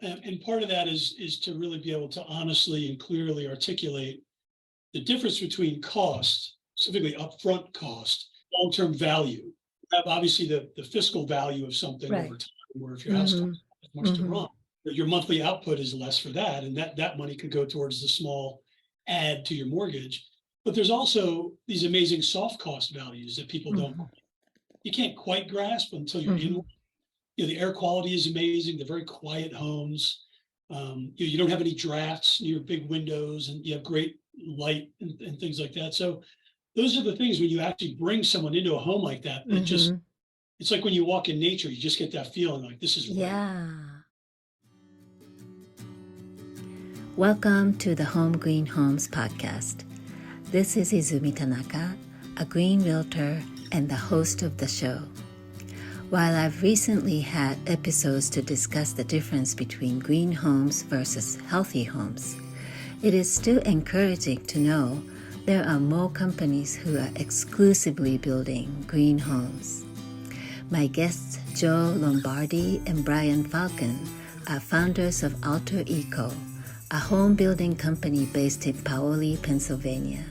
And part of that is to really be able to honestly and clearly articulate the difference between cost, specifically upfront cost, long-term value. You have obviously the fiscal value of something Right. over time, where if your house costs much to run, but your monthly output is less for that, and that money could go towards the small add to your mortgage. But there's also these amazing soft cost values that people don't, you can't quite grasp until you're in one. You know, the air quality is amazing. They're very quiet homes. You don't have any drafts near big windows, and you have great light and things like that. So those are the things when you actually bring someone into a home like that, it's like when you walk in nature, you just get that feeling like this is right. Yeah. Welcome to the Home Green Homes podcast. This is Izumi Tanaka, a green realtor and the host of the show. While I've recently had episodes to discuss the difference between green homes versus healthy homes, it is still encouraging to know there are more companies who are exclusively building green homes. My guests, Joe Lombardi and Brian Falcon, are founders of Alter Eco, a home building company based in Paoli, Pennsylvania.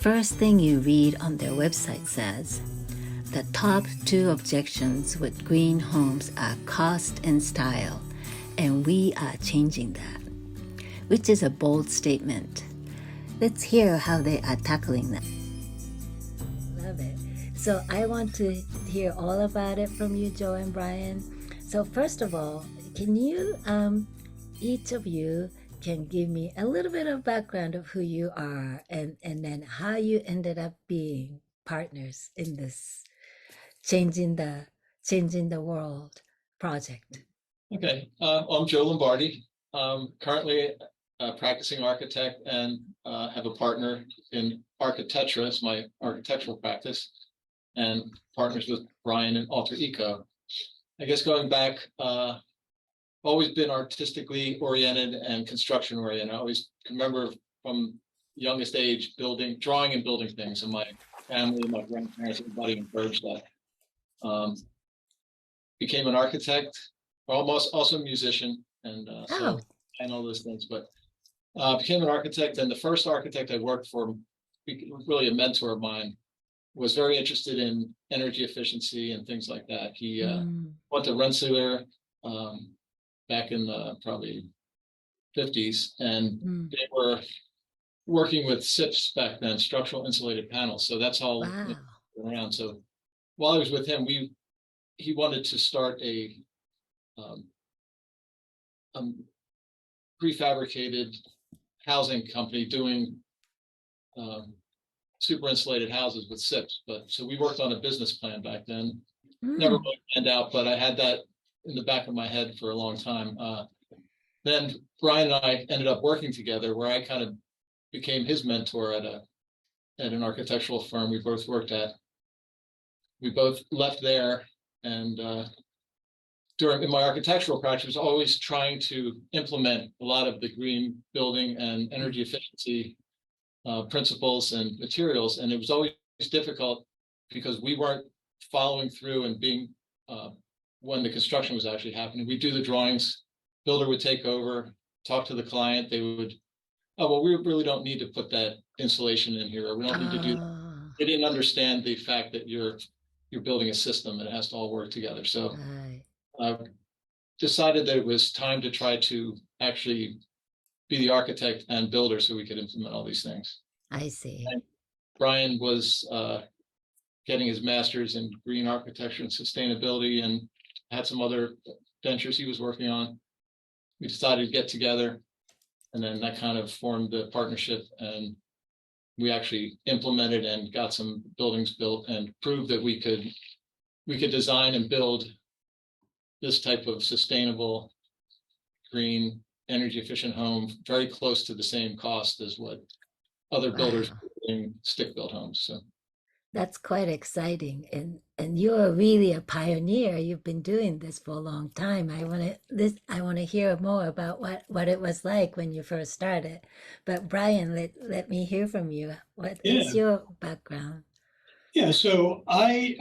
First thing you read on their website says, the top 2 objections with green homes are cost and style, and we are changing that, which is a bold statement. Let's hear how they are tackling that. Love it. So I want to hear all about it from you, Joe and Brian. So first of all, can you, each of you can give me a little bit of background of who you are and then how you ended up being partners in this changing the world project. Okay, I'm Joe Lombardi. Currently a practicing architect and have a partner in Architecture. It's my architectural practice, and partners with Brian and Alter Eco. I guess going back, always been artistically oriented and construction oriented. I always remember from youngest age drawing and building things, and my family, my grandparents, everybody encouraged that. Became an architect, almost also a musician, and so and all those things. But became an architect, and the first architect I worked for, really a mentor of mine, was very interested in energy efficiency and things like that. He went to Rensselaer back in the probably 50s, and they were working with SIPs back then, structural insulated panels. So that's how it went around. So while I was with him, he wanted to start a prefabricated housing company doing super insulated houses with SIPs. But so we worked on a business plan back then. Never really panned out, but I had that in the back of my head for a long time. Then Brian and I ended up working together, where I kind of became his mentor at an architectural firm we both worked at. We both left there, and in my architectural practice, I was always trying to implement a lot of the green building and energy efficiency principles and materials, and it was always difficult because we weren't following through and being when the construction was actually happening. We'd do the drawings, builder would take over, talk to the client, they would, oh, well, we really don't need to put that insulation in here, or we don't need to do that. They didn't understand the fact that you're building a system and it has to all work together. So I decided that it was time to try to actually be the architect and builder so we could implement all these things. I see. And Brian was getting his master's in green architecture and sustainability, and had some other ventures he was working on. We decided to get together, and then that kind of formed the partnership, and we actually implemented and got some buildings built and proved that we could design and build this type of sustainable, green, energy efficient home very close to the same cost as what other builders are doing stick-built homes. So that's quite exciting, and you're really a pioneer. You've been doing this for a long time. I want to hear more about what it was like when you first started. But Brian, let me hear from you. What is your background? Yeah, so I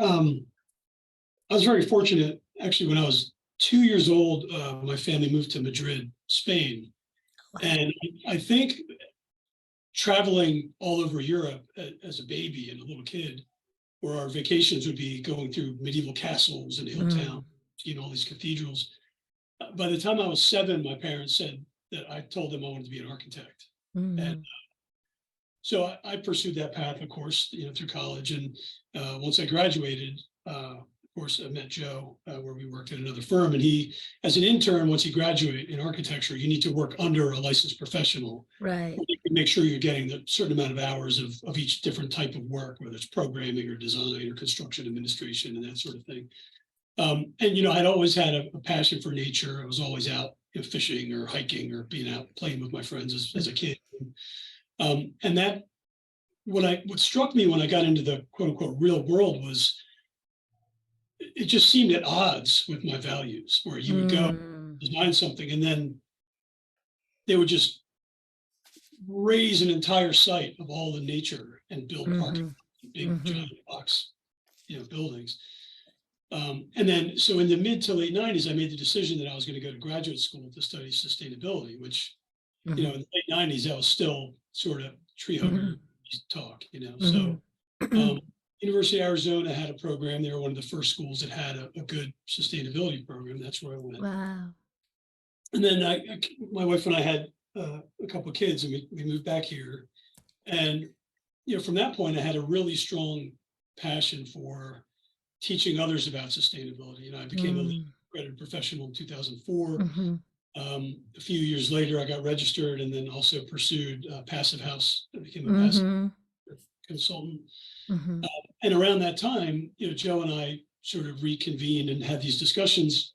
was very fortunate, actually, when I was 2 years old, my family moved to Madrid, Spain. And I think traveling all over Europe as a baby and a little kid, where our vacations would be going through medieval castles and hill town, all these cathedrals. By the time I was 7, my parents said that I told them I wanted to be an architect. And so I pursued that path, of course, through college. And once I graduated, of course, I met Joe, where we worked at another firm. And he, as an intern, once you graduate in architecture, you need to work under a licensed professional. Right. You can make sure you're getting the certain amount of hours of each different type of work, whether it's programming or design or construction administration and that sort of thing. And, I'd always had a passion for nature. I was always out fishing or hiking or being out playing with my friends as a kid. And that what struck me when I got into the quote unquote real world was it just seemed at odds with my values, where you would go design something and then they would just raise an entire site of all the nature and build parking, big giant box, buildings. And then, so in the mid to late 90s, I made the decision that I was going to go to graduate school to study sustainability, which, in the late 90s, that was still sort of tree hugger talk, So University of Arizona had a program. They were one of the first schools that had a good sustainability program. That's where I went. Wow. And then my wife and I had a couple of kids, and we moved back here. And, from that point, I had a really strong passion for teaching others about sustainability. I became a lead accredited professional in 2004. A few years later, I got registered and then also pursued Passive House. I became a passive consultant. And around that time, Joe and I sort of reconvened and had these discussions,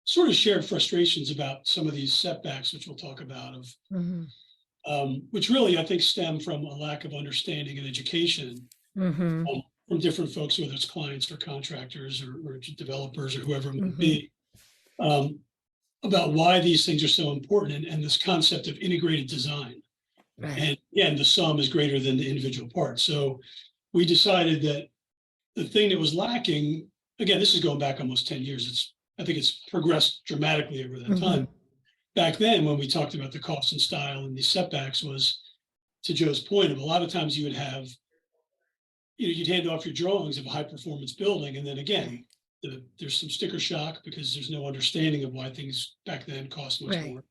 sort of shared frustrations about some of these setbacks, which we'll talk about, which really, I think, stem from a lack of understanding and education from different folks, whether it's clients or contractors or developers or whoever it might be, about why these things are so important and this concept of integrated design. Right. And again, the sum is greater than the individual parts. So we decided that the thing that was lacking, again, this is going back almost 10 years. I think it's progressed dramatically over that time. Back then, when we talked about the cost and style and these setbacks, was, to Joe's point, of a lot of times you would have, you'd hand off your drawings of a high performance building. And then again, there's some sticker shock because there's no understanding of why things back then cost much more.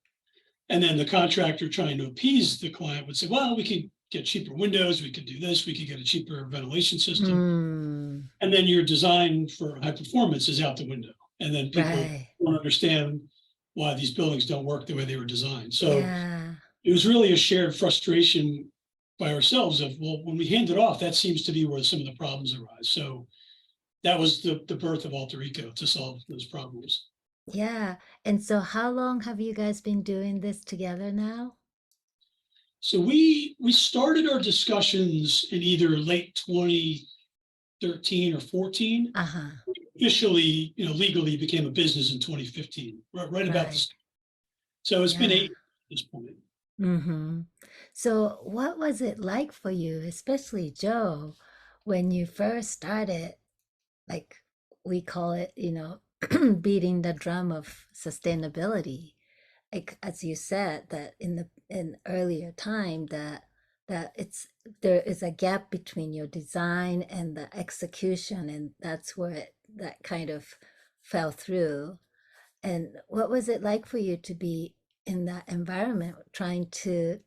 And then the contractor, trying to appease the client, would say, well, we could get cheaper windows, we could do this, we could get a cheaper ventilation system. And then your design for high performance is out the window. And then people don't understand why these buildings don't work the way they were designed. So it was really a shared frustration by ourselves of, well, when we hand it off, that seems to be where some of the problems arise. So that was the birth of Alter Ego, to solve those problems. Yeah. And so how long have you guys been doing this together now? So we started our discussions in either late 2013 or 14. Officially, legally became a business in 2015, right about this. So it's been 8 years at this point. So what was it like for you, especially Joe, when you first started, like we call it, beating the drum of sustainability? Like, as you said, that in earlier time that there is a gap between your design and the execution, and that's where that kind of fell through. And what was it like for you to be in that environment, trying to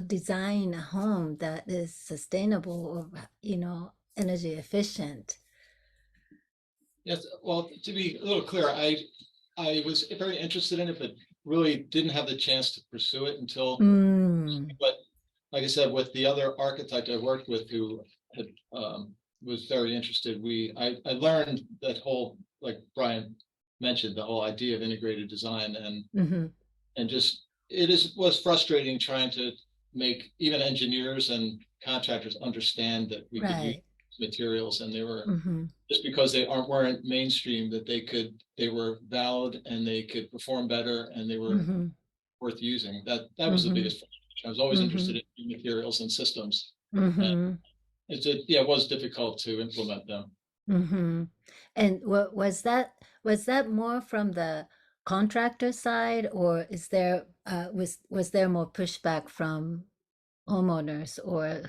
design a home that is sustainable or energy efficient? Yes, well, to be a little clear, I was very interested in it, but really didn't have the chance to pursue it until, but like I said, with the other architect I worked with who had, was very interested, I learned that whole, like Brian mentioned, the whole idea of integrated design, and just, was frustrating trying to make even engineers and contractors understand that we could use materials, and they were just because they weren't mainstream, that they were valid and they could perform better and they were worth using. That was the biggest frustration. I was always interested in new materials and systems. And it was difficult to implement them. And what was that? Was that more from the contractor side, or was there more pushback from homeowners or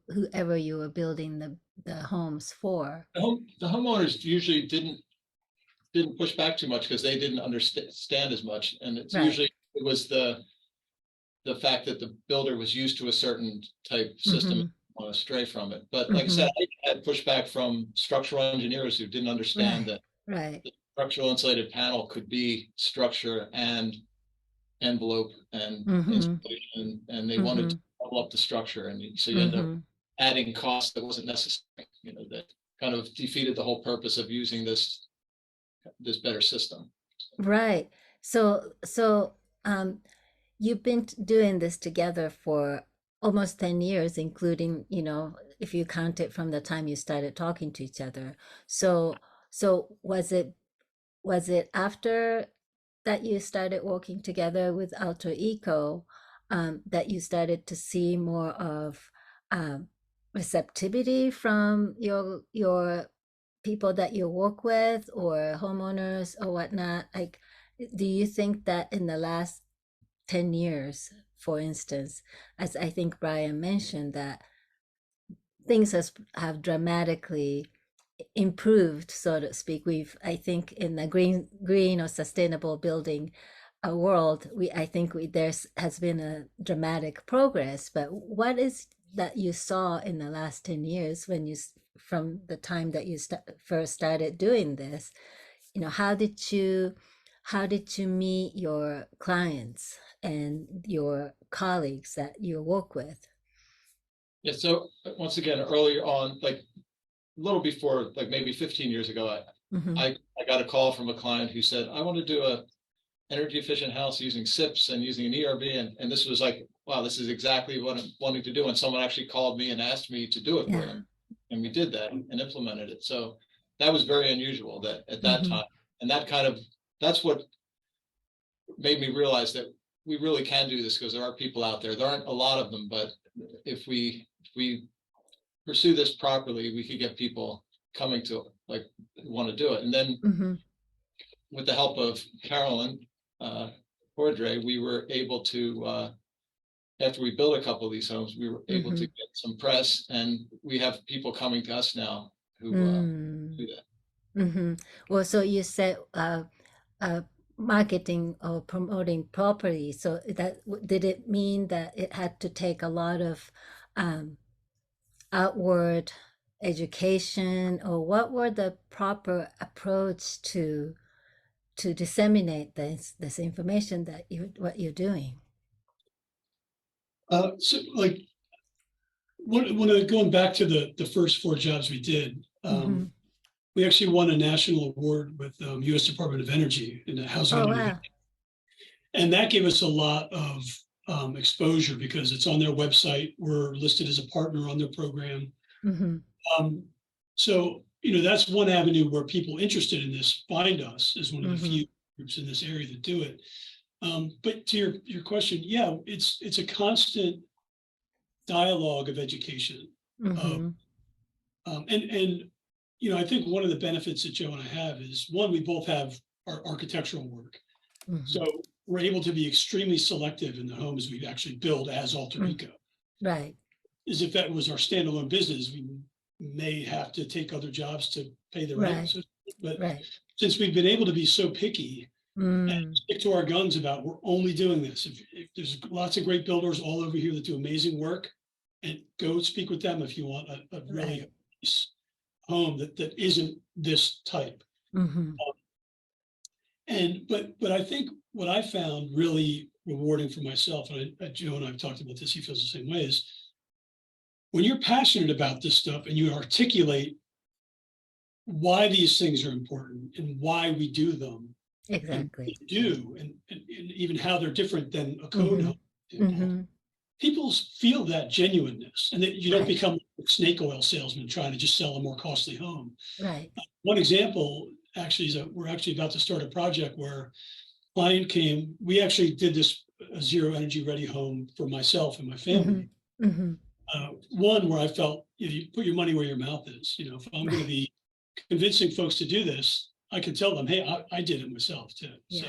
whoever you were building the homes for? The homeowners usually didn't push back too much because they didn't understand as much. And it's Right. usually, it was the fact that the builder was used to a certain type system and want to stray from it. But like I said, I had pushback from structural engineers who didn't understand Right. that Right. the structural insulated panel could be structure and envelope and Mm-hmm. insulation, and they wanted to Mm-hmm. double up the structure. And so you end up Mm-hmm. adding cost that wasn't necessary, that kind of defeated the whole purpose of using this better system. Right. So you've been doing this together for almost 10 years, including, if you count it from the time you started talking to each other. So was it after that you started working together with Alter Eco, that you started to see more of um, receptivity from your people that you work with or homeowners or whatnot? Like, do you think that in the last 10 years, for instance, as I think Brian mentioned, that things have dramatically improved, so to speak? I think in the green or sustainable building world, I think there's has been a dramatic progress. But what is that you saw in the last 10 years from the time that you first started doing this? How did you meet your clients and your colleagues that you work with? Yeah. So once again, earlier on, like a little before, like maybe 15 years ago, Mm-hmm. I got a call from a client who said, I want to do a energy efficient house using SIPs and using an ERV. And this was like, wow, this is exactly what I'm wanting to do. And someone actually called me and asked me to do it for Yeah. them. And we did that and implemented it. So that was very unusual that at that Mm-hmm. time. And that's what made me realize that we really can do this, because there are people out there. There aren't a lot of them, but if we pursue this properly, we could get people coming to like want to do it. And then Mm-hmm. with the help of Carolyn Cordray, we were able to, after we built a couple of these homes, we were able to Mm-hmm. get some press, and we have people coming to us now who do that. Mm-hmm. Well, so you said uh, marketing or promoting property. So did it mean that it had to take a lot of um, outward education, or what were the proper approach to disseminate this information that what you're doing? So like going back to the first 4 jobs we did, Mm-hmm. we actually won a national award with U.S. Department of Energy in the housing Oh, innovation. wow. And that gave us a lot of exposure because it's on their website. We're listed as a partner on their program. Mm-hmm. Um, so, that's one avenue where people interested in this find us as one of the Mm-hmm. few groups in this area that do it. But to your question, yeah, it's a constant dialogue of education. Mm-hmm. And I think one of the benefits that Joe and I have is, one, we both have our architectural work. Mm-hmm. So we're able to be extremely selective in the homes we actually build as Alter Eco. Right. As if that was our standalone business, we may have to take other jobs to pay the rent. Right. But Right. since we've been able to be so picky and Mm. stick to our guns about we're only doing this, if there's lots of great builders all over here that do amazing work, and go speak with them if you want a really Right. nice home that isn't this type. Mm-hmm. But I think what I found really rewarding for myself, and Joe and I've talked about this, he feels the same way, is when you're passionate about this stuff and you articulate why these things are important and why we do them and what Exactly. they do, and even how they're different than a code Mm-hmm. home. Mm-hmm. People feel that genuineness, and that you don't Right. become a snake oil salesman trying to just sell a more costly home. Right. One example actually is that we're actually about to start a project where client came. We actually did this zero energy ready home for myself and my family. Mm-hmm. One where I felt, you put your money where your mouth is. If I'm going to Right. be convincing folks to do this, I could tell them, hey, I did it myself too. Yeah.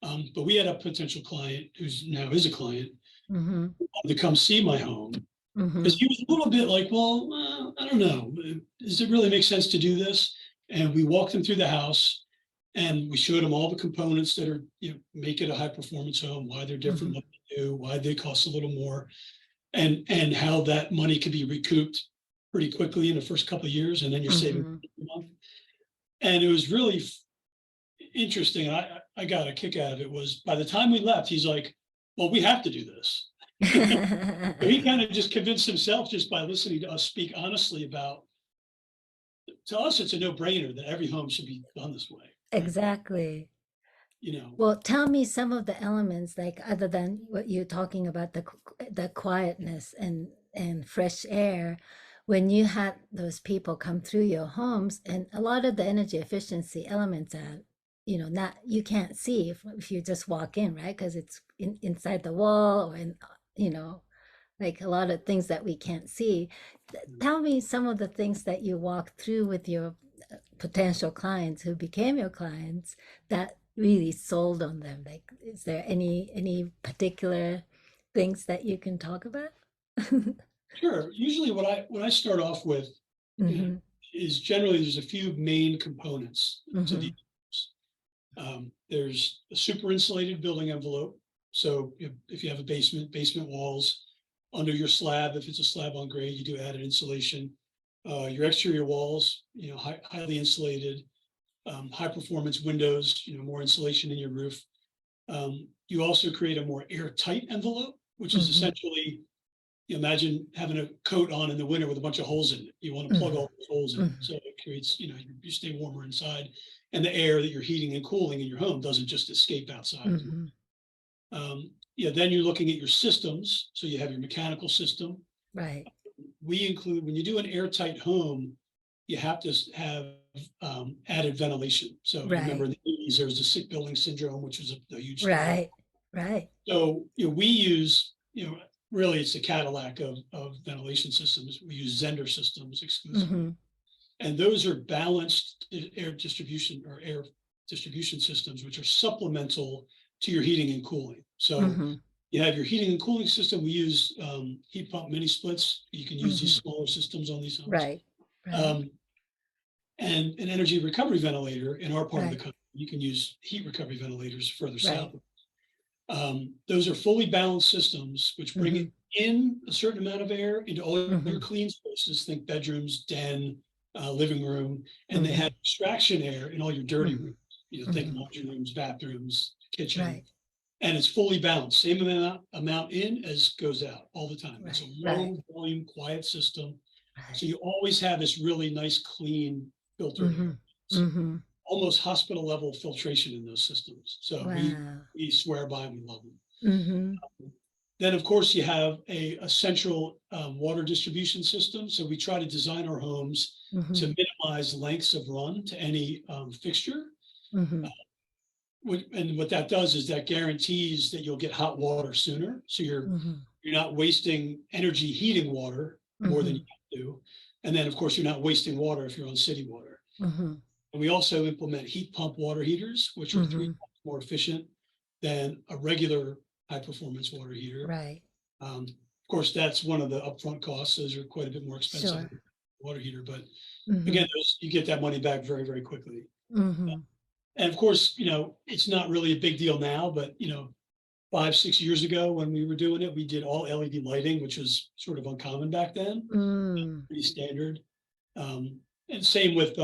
So, but we had a potential client who's now is a client Mm-hmm. to come see my home Mm-hmm. because he was a little bit like, well, I don't know, does it really make sense to do this? And we walked him through the house and we showed him all the components that are, make it a high performance home, why they're different, what they do, why they cost a little more, and how that money can be recouped pretty quickly in the first couple of years, and then you're saving a month. And it was really interesting. I got a kick out of it. Was by the time we left, he's like, well, we have to do this. He kind of just convinced himself just by listening to us speak honestly about, to us, it's a no-brainer that every home should be done this way. Exactly. Right? Well, tell me some of the elements, like other than what you're talking about, the quietness and fresh air, when you had those people come through your homes, and a lot of the energy efficiency elements are, not, you can't see if you just walk in, right? Because it's inside the wall, or like a lot of things that we can't see. Tell me some of the things that you walked through with your potential clients who became your clients that really sold on them. Like, is there any particular things that you can talk about? Sure. Usually what I start off with, Mm-hmm. is generally there's a few main components to Mm-hmm. these. There's a super insulated building envelope. So if you have a basement walls under your slab, if it's a slab on grade, you do added insulation. Your exterior walls, highly insulated, high performance windows, more insulation in your roof. You also create a more airtight envelope, which is essentially, imagine having a coat on in the winter with a bunch of holes in it. You want to plug all those holes in, so it creates, you stay warmer inside, and the air that you're heating and cooling in your home doesn't just escape outside. Then you're looking at your systems. So you have your mechanical system. Right. We include, when you do an airtight home, you have to have added ventilation. So remember in the 80s, there was the sick building syndrome, which was a huge thing. Right. So we use, really it's the Cadillac of ventilation systems. We use Zender systems exclusively. And those are balanced air distribution systems, which are supplemental to your heating and cooling. So you have your heating and cooling system. We use heat pump mini splits. You can use these smaller systems on these homes. Right. And an energy recovery ventilator in our part of the country. You can use heat recovery ventilators further south. Those are fully balanced systems, which bring in a certain amount of air into all your clean spaces. Think bedrooms, den, living room, and they have extraction air in all your dirty rooms. Think laundry rooms, bathrooms, kitchen, and it's fully balanced. Same amount in as goes out all the time. It's a low volume, quiet system. So you always have this really nice, clean filter air. Almost hospital level filtration in those systems. So we swear by them, we love them. Then of course you have a central water distribution system. So we try to design our homes to minimize lengths of run to any fixture. And what that does is that guarantees that you'll get hot water sooner. So you're not wasting energy heating water more than you have to. And then of course you're not wasting water if you're on city water. And we also implement heat pump water heaters, which are 3 times more efficient than a regular high performance water heater. Of course, that's one of the upfront costs. Those are quite a bit more expensive than water heater, but again, you get that money back very, very quickly. And of course, it's not really a big deal now, but 5-6 years ago when we were doing it, we did all LED lighting, which was sort of uncommon back then, pretty standard. And same with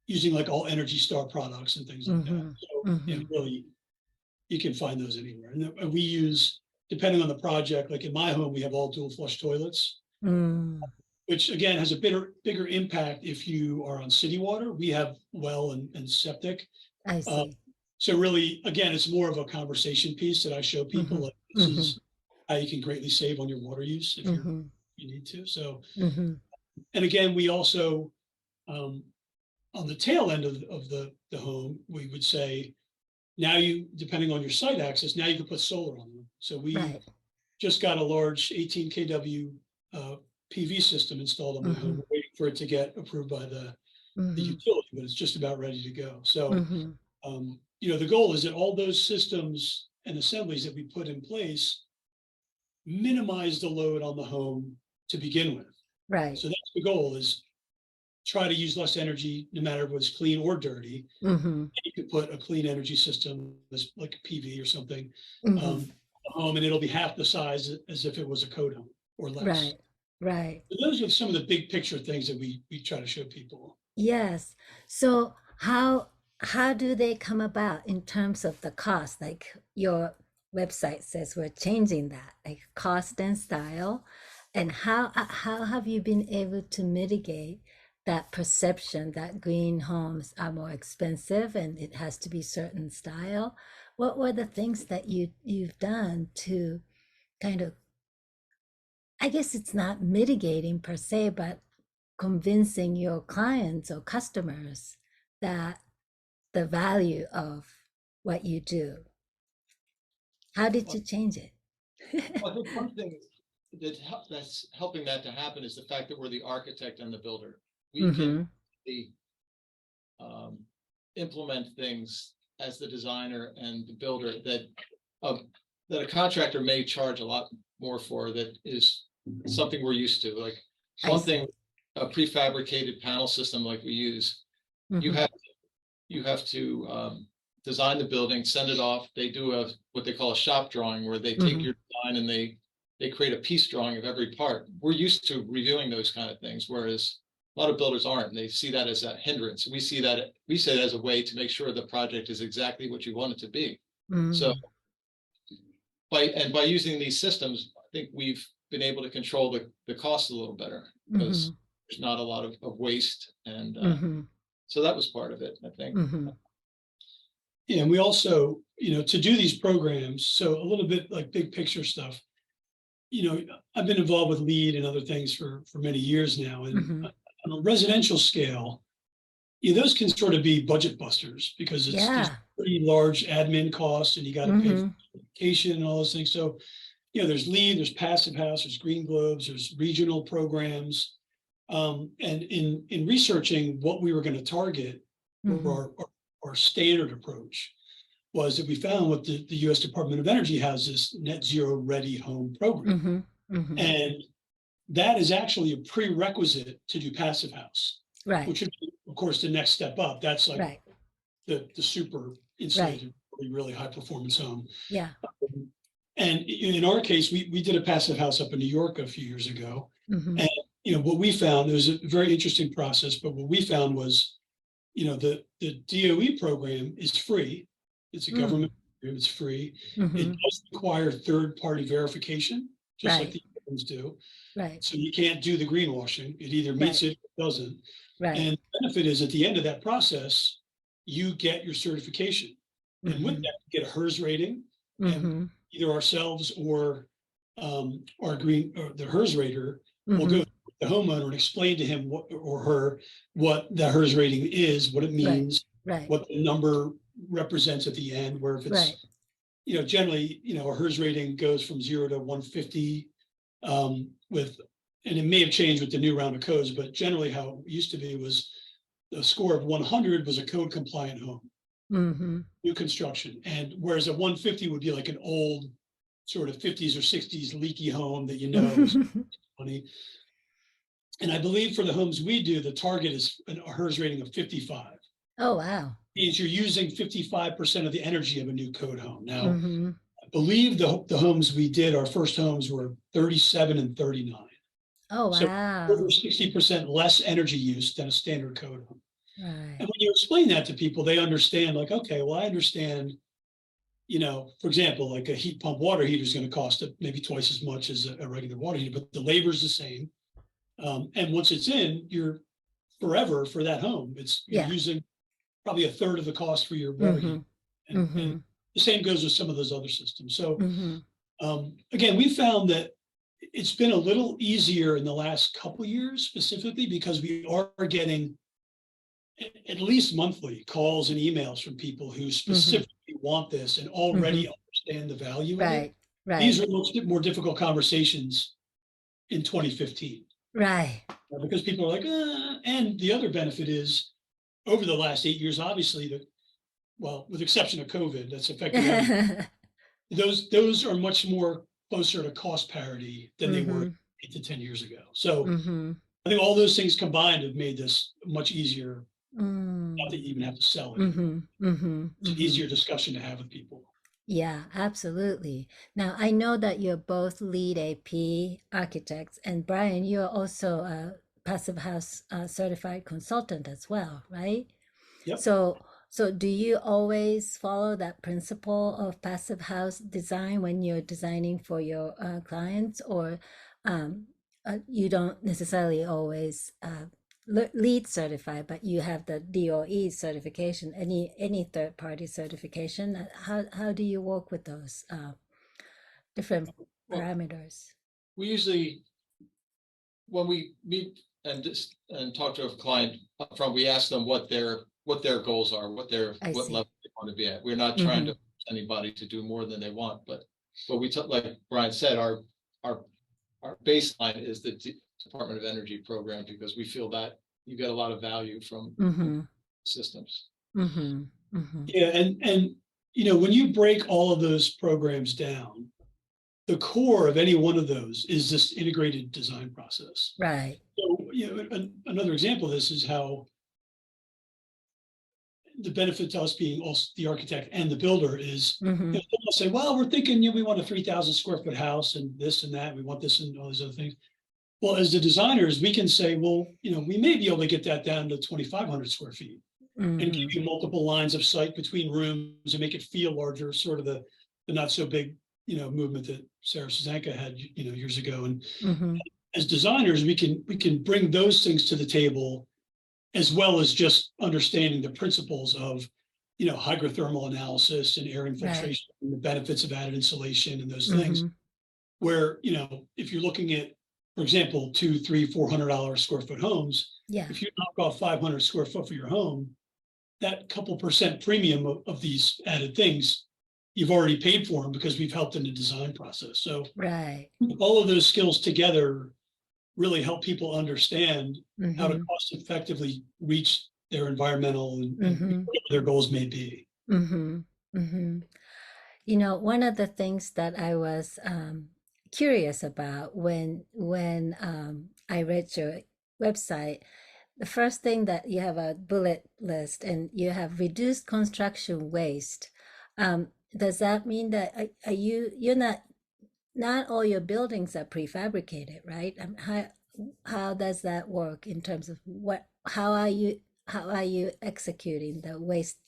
using like all Energy Star products and things like that. So really, you can find those anywhere. And we use, depending on the project, like in my home, we have all dual flush toilets, which again has a bigger impact if you are on city water. We have well and septic. I see. So really, again, it's more of a conversation piece that I show people. Like, this is how you can greatly save on your water use if you need to. So, and again, we also, on the tail end of the home, we would say, now depending on your site access, now you can put solar on them. So we just got a large 18 kW PV system installed on my home. We're waiting for it to get approved by the the Mhm. utility, but it's just about ready to go. So, Mhm. the goal is that all those systems and assemblies that we put in place minimize the load on the home to begin with. Right. So that's the goal, is try to use less energy, no matter if it's clean or dirty. Mhm. You could put a clean energy system, like a PV or something, Mhm. home, and it'll be half the size as if it was a code home or less. Right. Right. So those are some of the big picture things that we try to show people. Yes. So how do they come about in terms of the cost? Like your website says we're changing that, like cost and style. And how have you been able to mitigate that perception that green homes are more expensive and it has to be certain style? What were the things that you've done to kind of, I guess it's not mitigating per se, but convincing your clients or customers that the value of what you do? How did you change it? I think one thing that's helping that to happen is the fact that we're the architect and the builder. We can Mm-hmm. the, implement things as the designer and the builder uh, that a contractor may charge a lot more for, that is something we're used to. Like I one see. thing, a prefabricated panel system like we use, you Mm-hmm. have you have to design the building, send it off. They do what they call a shop drawing, where they take Mm-hmm. your design and they create a piece drawing of every part. We're used to reviewing those kind of things, whereas a lot of builders aren't. They see that as a hindrance. We see that as a way to make sure the project is exactly what you want it to be. So Mm-hmm. by using these systems, I think we've been able to control the cost a little better, Mm-hmm. because there's not a lot of waste, and Mm-hmm. so that was part of it, I think. Mm-hmm. Yeah, and we also, to do these programs, so a little bit like big picture stuff, I've been involved with LEED and other things for many years now. And Mm-hmm. on a residential scale, those can sort of be budget busters, because there's Yeah. pretty large admin costs, and you got to pay for Mm-hmm. education and all those things. So, there's LEED, there's Passive House, there's Green Globes, there's regional programs. And in researching what we were going to target Mm-hmm. for our standard approach, was that we found what the US Department of Energy has, this net zero ready home program. Mm-hmm. Mm-hmm. And that is actually a prerequisite to do Passive House, Right. which would be, of course, the next step up. That's like Right. the super Right. insulated, really high performance home. Yeah. And in our case, we did a Passive House up in New York a few years ago. Mm-hmm. And what we found, it was a very interesting process, but what we found was, the DOE program is free. It's a government program, it's free. It Mm-hmm. does require third-party verification, just like Right. the other ones do. Right. So you can't do the greenwashing. It either meets Right. it or doesn't. Right. And the benefit is, at the end of that process, you get your certification. And with Mm-hmm. that, you get a HERS rating, and Mm-hmm. either ourselves or our the HERS rater will Mm-hmm. go to the homeowner and explain to him or her what the HERS rating is, what it Right. means, Right. what the number represents at the end. Where if it's, Right. generally, a HERS rating goes from 0 to 150, and it may have changed with the new round of codes, but generally how it used to be was the score of 100 was a code compliant home, Mm-hmm. new construction. And whereas a 150 would be like an old sort of 50s or 60s leaky home that is money. And I believe for the homes we do, the target is a HERS rating of 55. Oh, wow. Means you're using 55% of the energy of a new code home. Now, Mm-hmm. I believe the homes we did, our first homes, were 37 and 39. Oh, So wow. over 60% less energy use than a standard code home. Right. And when you explain that to people, they understand, like, okay, well, I understand, for example, like a heat pump water heater is going to cost maybe twice as much as a regular water heater, but the labor is the same. And once it's in, you're forever for that home. You're Yeah. using probably a third of the cost for your water heater. Mm-hmm. Mm-hmm. And the same goes with some of those other systems. So Mm-hmm. again, we found that it's been a little easier in the last couple of years, specifically because we are getting at least monthly calls and emails from people who specifically want this and already understand the value of it. Right. Right. These are much more difficult conversations in 2015. Right. because people are like, and the other benefit is over the last 8 years, obviously, well, with exception of COVID, that's affected everything. Those are much more closer to cost parity than they were Mm-hmm. 8 to 10 years ago. So Mm-hmm. I think all those things combined have made this much easier. Not that Mm. you even have to sell anymore. Mm-hmm. Mm-hmm. It's an Mm-hmm. easier discussion to have with people. Yeah, absolutely. Now, I know that you're both lead AP architects, and Brian, you're also a Passive House certified consultant as well, right? Yep. So do you always follow that principle of passive house design when you're designing for your clients, or um, you don't necessarily always lead certified, but you have the DOE certification, any third party certification? How do you work with those different Well, parameters? we usually, when we meet and talk to a client upfront, we ask them what their goals are, I what see. level they want to be at. We're not trying Mm-hmm. to force anybody to do more than they want, but like Brian said, our our baseline is the Department of Energy program, because we feel that you get a lot of value from Mm-hmm. systems. Mm-hmm. Mm-hmm. Yeah, and when you break all of those programs down, the core of any one of those is this integrated design process. Right. So, another example of this is how the benefit to us being also the architect and the builder is, Mm-hmm. they'll say, well, we're thinking, we want a 3,000 square foot house and this and that. We want this and all these other things. Well, as the designers, we can say, well, we may be able to get that down to 2,500 square feet and give Mm-hmm. you multiple lines of sight between rooms and make it feel larger, sort of the not so big, movement that Sarah Sazanka had, years ago. And Mm-hmm. as designers, we can bring those things to the table, as well as just understanding the principles of, hydrothermal analysis and air Right. infiltration and the benefits of added insulation and those things. Mm-hmm. Where, if you're looking at, for example, two, three, $400 square foot homes, Yeah. if you knock off 500 square foot for your home, that couple percent premium of these added things, you've already paid for them because we've helped in the design process. So Right. all of those skills together really help people understand how to Mm-hmm. cost effectively reach their environmental and Mm-hmm. whatever their goals may be. Mm-hmm. Mm-hmm. You know, one of the things that I was curious about when I read your website, the first thing that you have a bullet list and you have reduced construction waste. Does that mean that you're not all your buildings are prefabricated, right? How does that work in terms of how are you executing the waste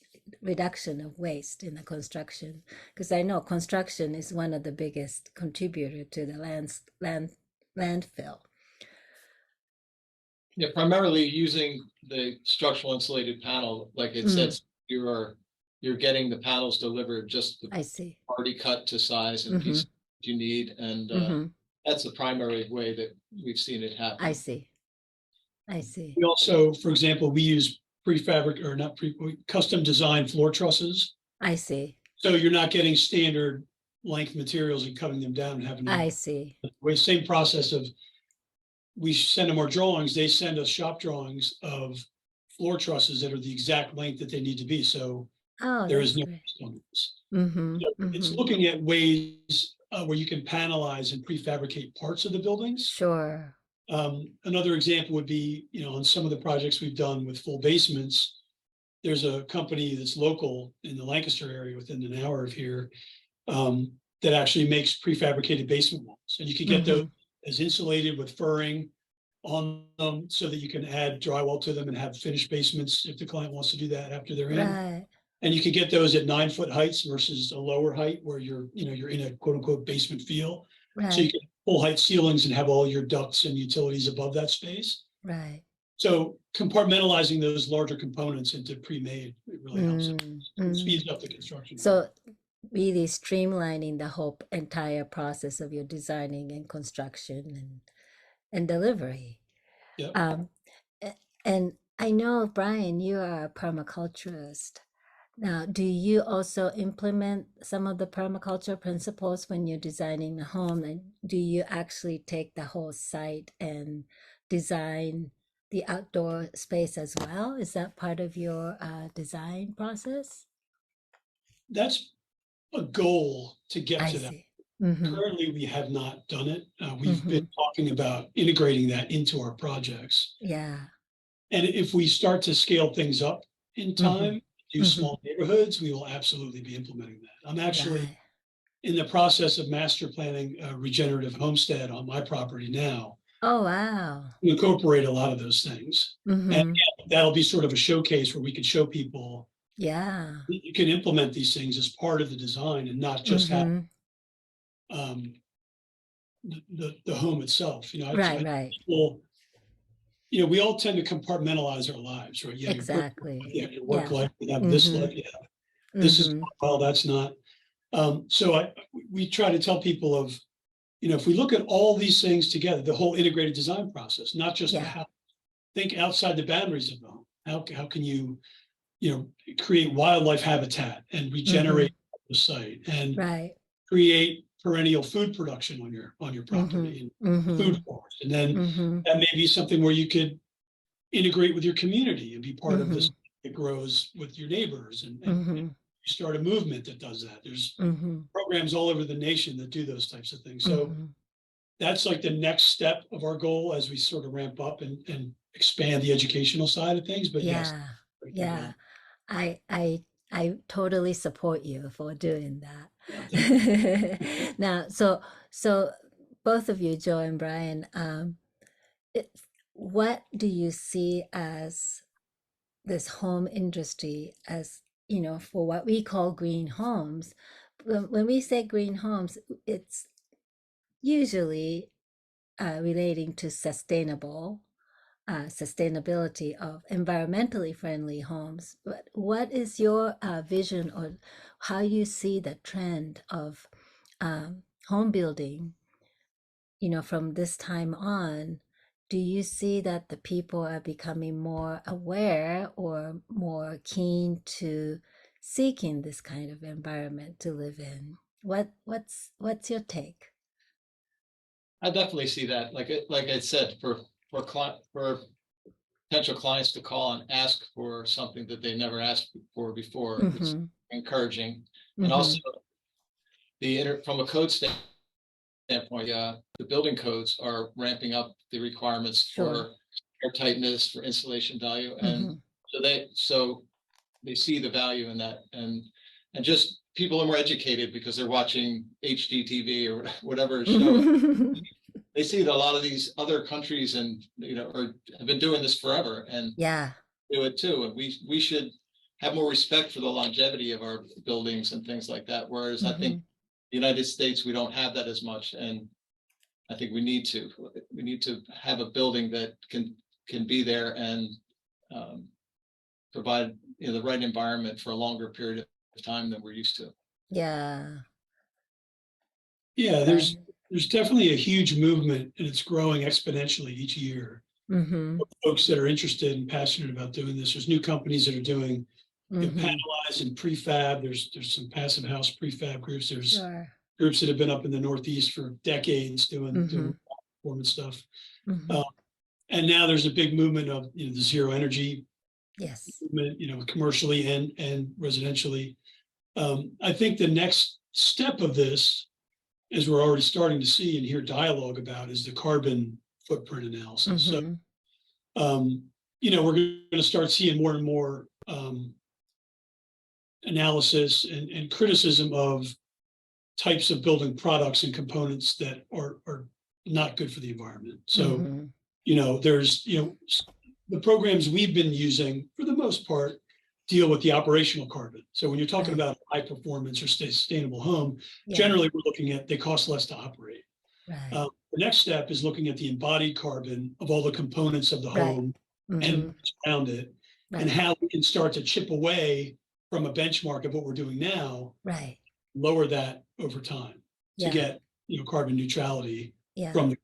reduction of waste in the construction? Because I know construction is one of the biggest contributor to the landfill. Yeah, primarily using the structural insulated panel, like it Mm, says, you're getting the panels delivered just I see. already cut to size and Mm-hmm. pieces you need, and Mm-hmm. that's the primary way that we've seen it I happen. see. I see. We also, for example, we use prefabric or not custom designed floor trusses. I see. So you're not getting standard length materials and cutting them down and having I see. the same process of, we send them our drawings, they send us shop drawings of floor trusses that are the exact length that they need to be. So Oh, there that's is no great. waste on this. Mm-hmm. So it's Mm-hmm. looking at ways where you can panelize and prefabricate parts of the buildings. Sure. Another example would be, on some of the projects we've done with full basements, there's a company that's local in the Lancaster area within an hour of here, that actually makes prefabricated basement walls. And you can get those Mm-hmm. as insulated with furring on them so that you can add drywall to them and have finished basements if the client wants to do that after they're in. Right. And you can get those at 9 foot heights versus a lower height where you're in a quote unquote basement feel. So you Right. can full height ceilings and have all your ducts and utilities above that space. Right. So compartmentalizing those larger components into pre-made, it really helps it. It Mm. speeds up the construction. So really streamlining the whole entire process of your designing and construction and delivery. Yep. Um, and I know, Brian, you are a permaculturist. Now, do you also implement some of the permaculture principles when you're designing the home? And do you actually take the whole site and design the outdoor space as well? Is that part of your design process? That's a goal to get I to that. see. Mm-hmm. Currently, we have not done it. We've Mm-hmm. been talking about integrating that into our projects. Yeah. And if we start to scale things up in Mm-hmm. time, do Mm-hmm. small neighborhoods, we will absolutely be implementing that. I'm actually Right. in the process of master planning a regenerative homestead on my property now, Oh, wow. to incorporate a lot of those things. And Mm-hmm. yeah, that'll be sort of a showcase where we can show people Yeah. that you can implement these things as part of the design and not just have Mm-hmm. um, the home itself. Right, right. People, we all tend to compartmentalize our lives, right? You have your personal life, Exactly. you have your work Yeah. life, you have this Mm-hmm. life, you have this is Mm-hmm. well, that's not. So we try to tell people of, if we look at all these things together, the whole integrated design process, not just the Yeah. house, think outside the boundaries of the home. How can you, create wildlife habitat and Mm-hmm. regenerate the site and Right. create perennial food production on your Mm-hmm. property and Mm-hmm. food forest. And then Mm-hmm. that may be something where you could integrate with your community and be part of Mm-hmm. this that grows with your neighbors and Mm-hmm. you start a movement that does that. There's Mm-hmm. programs all over the nation that do those types of things. So Mm-hmm. that's like the next step of our goal as we sort of ramp up and expand the educational side of things. But yes, Yeah. like the Yeah. goal. I I I totally support you for doing Yeah, thank you. that. Now, so both of you, Joe and Brian, it, what do you see as this home industry as, for what we call green homes? When we say green homes, it's usually relating to sustainability of environmentally friendly homes. But what is your vision or how you see the trend of home building, from this time on? Do you see that the people are becoming more aware or more keen to seeking this kind of environment to live in? What's your take? I definitely see that. Like I said, for potential clients to call and ask for something that they never asked for before, it's Mm-hmm. encouraging. And Mm-hmm. also from a code standpoint, the building codes are ramping up the requirements Sure. for air tightness, for insulation value, and Mm-hmm. so they see the value in that, and just people are more educated because they're watching HGTV or whatever show. They see that a lot of these other countries and have been doing this forever and Yeah. do it too. And we should have more respect for the longevity of our buildings and things like that. Whereas I think Mm-hmm. the United States, we don't have that as much. And I think we need to have a building that can be there and um, provide the right environment for a longer period of time than we're used to. Yeah. Yeah, there's Brian. there's definitely a huge movement and it's growing exponentially each year. Mm-hmm. Folks that are interested and passionate about doing this. There's new companies that are doing Mm-hmm. panelized and prefab. There's some passive house prefab groups. There's Sure. groups that have been up in the Northeast for decades Mm-hmm. doing performance stuff. Mm-hmm. Uh, and now there's a big movement of the zero energy Yes. movement, commercially and residentially. I think the next step of this, as we're already starting to see and hear dialogue about, is the carbon footprint analysis. So, Mm-hmm. we're going to start seeing more and more analysis and criticism of types of building products and components that are not good for the environment. So, Mm-hmm. there's, the programs we've been using for the most part deal with the operational carbon. So when you're talking Right. about high performance or sustainable home, Yeah. generally we're looking at they cost less to operate. Right. The next step is looking at the embodied carbon of all the components of the Right. home Mm-hmm. and around it, and Right. how we can start to chip away from a benchmark of what we're doing now, Right. lower that over time to Yeah. get carbon neutrality Yeah. from the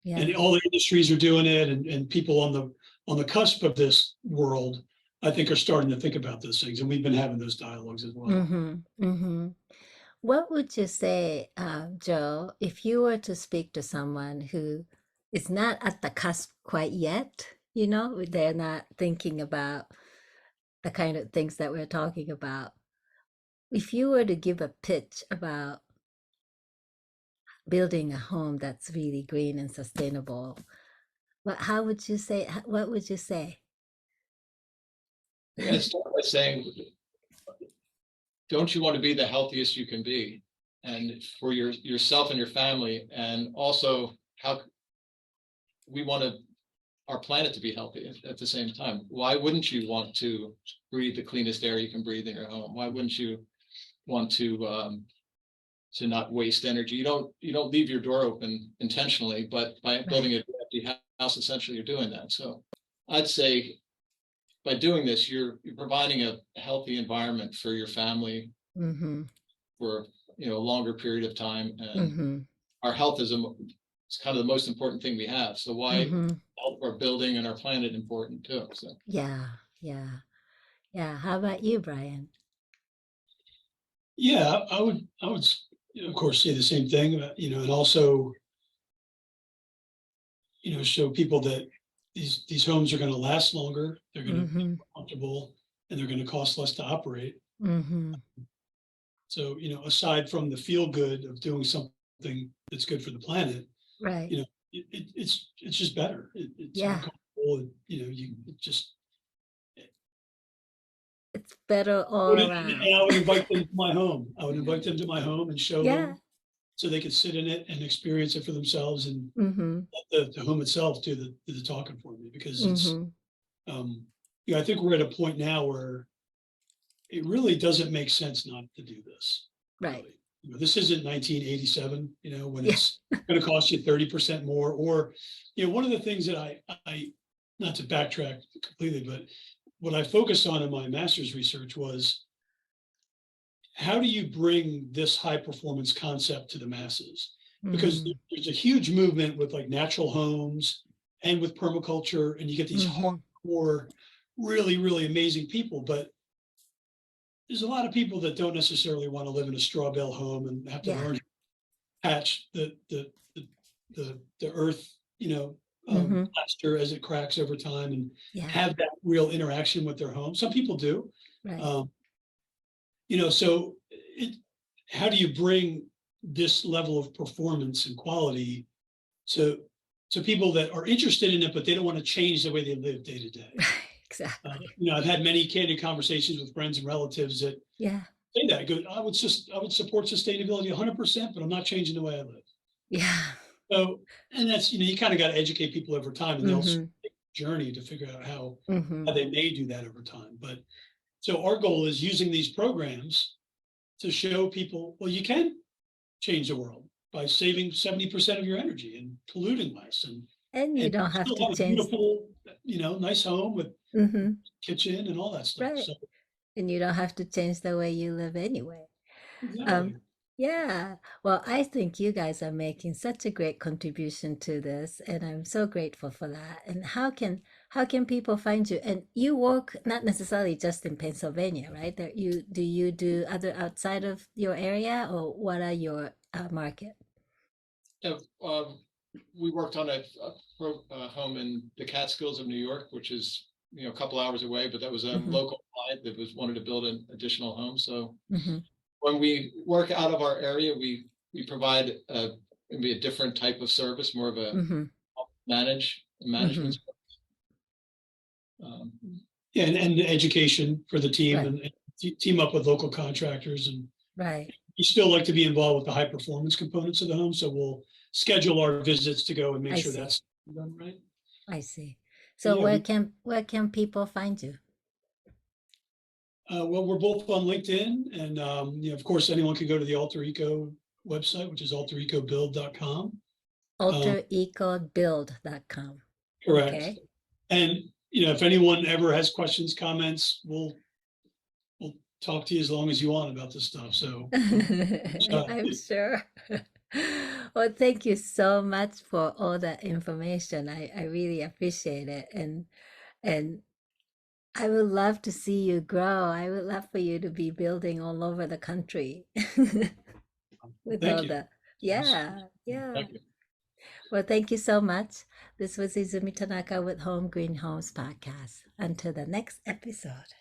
and Yeah. all the industries are doing it and people on the cusp of this world I think are starting to think about those things, and we've been having those dialogues as well. Mm-hmm. Mm-hmm. What would you say, Joe, if you were to speak to someone who is not at the cusp quite yet? You know, they're not thinking about the kind of things that we're talking about. If you were to give a pitch about building a home that's really green and sustainable, how would you say, what would you say? I'm gonna start by saying, don't you want to be the healthiest you can be, and for yourself and your family, and also how we want our planet to be healthy at the same time. Why wouldn't you want to breathe the cleanest air you can breathe in your home? Why wouldn't you want to not waste energy? You don't leave your door open intentionally, but by building Right. a empty house, essentially you're doing that. So I'd say by doing this, you're providing a healthy environment for your family Mm-hmm. for a longer period of time, and Mm-hmm. our health is it's kind of the most important thing we have. So why Mm-hmm. help our building and our planet important too? So Yeah, yeah, yeah. How about you, Brian? Yeah, I would, of course, say the same thing, and also, show people that these homes are going to last longer, they're going to be Mm-hmm. more comfortable, and they're going to cost less to operate. Mm-hmm. So, aside from the feel good of doing something that's good for the planet, Right. it's just better. It's more Yeah, comfortable, and it just. it's better all around. And I would invite them to my home. I would invite them to my home and show Yeah. them so they could sit in it and experience it for themselves, and Mm-hmm. let the home itself do the talking for me, because it's, Mm-hmm. I think we're at a point now where it really doesn't make sense not to do this. Right. Really. This isn't 1987, when Yeah. it's going to cost you 30% more. Or, one of the things that I, not to backtrack completely, but what I focused on in my master's research was, how do you bring this high performance concept to the masses? Because Mm-hmm. there's a huge movement with like natural homes and with permaculture, and you get these Mm-hmm. hardcore, really, really amazing people. But there's a lot of people that don't necessarily want to live in a straw bale home and have to Yeah. learn to patch the earth, Mm-hmm. plaster as it cracks over time, and Yeah. have that real interaction with their home. Some people do. Right. So how do you bring this level of performance and quality to people that are interested in it, but they don't want to change the way they live day to day? Exactly. I've had many candid conversations with friends and relatives that Yeah. say that. I go, I would support sustainability 100%, but I'm not changing the way I live. Yeah. So, and that's, you kind of got to educate people over time, and they'll Mm-hmm. take a journey to figure out how Mm-hmm. they may do that over time. But so our goal is using these programs to show people, well, you can change the world by saving 70% of your energy and polluting less, And you and don't have still to have a change. beautiful, nice home with Mm-hmm. kitchen and all that stuff. Right. So And you don't have to change the way you live anyway. exactly. Um, yeah. Well, I think you guys are making such a great contribution to this, and I'm so grateful for that. And how can people find you? And you work not necessarily just in Pennsylvania, right? That you do other outside of your area, or what are your market? yeah, we worked on a home in the Catskills of New York, which is a couple hours away, but that was a Mm-hmm. local client that wanted to build an additional home. So Mm-hmm. when we work out of our area, we provide maybe a different type of service, more of a Mm-hmm. management. Mm-hmm. Um, Yeah, and the education for the team, Right. and team up with local contractors, and Right. we still like to be involved with the high performance components of the home. So we'll schedule our visits to go and make I sure see. that's done right. I see. But So yeah, where can people find you? well, we're both on LinkedIn, and of course, anyone can go to the Alter Eco website, which is alterecobuild.com. Alterecobuild.com. Correct. Okay. And if anyone ever has questions, comments, we'll talk to you as long as you want about this stuff. So I'm sure. Well, thank you so much for all that information. I really appreciate it. And I would love to see you grow. I would love for you to be building all over the country with Thank all you. the, yeah, yeah. Thank you. Well, thank you so much. This was Izumi Tanaka with Home Green Homes Podcast. Until the next episode.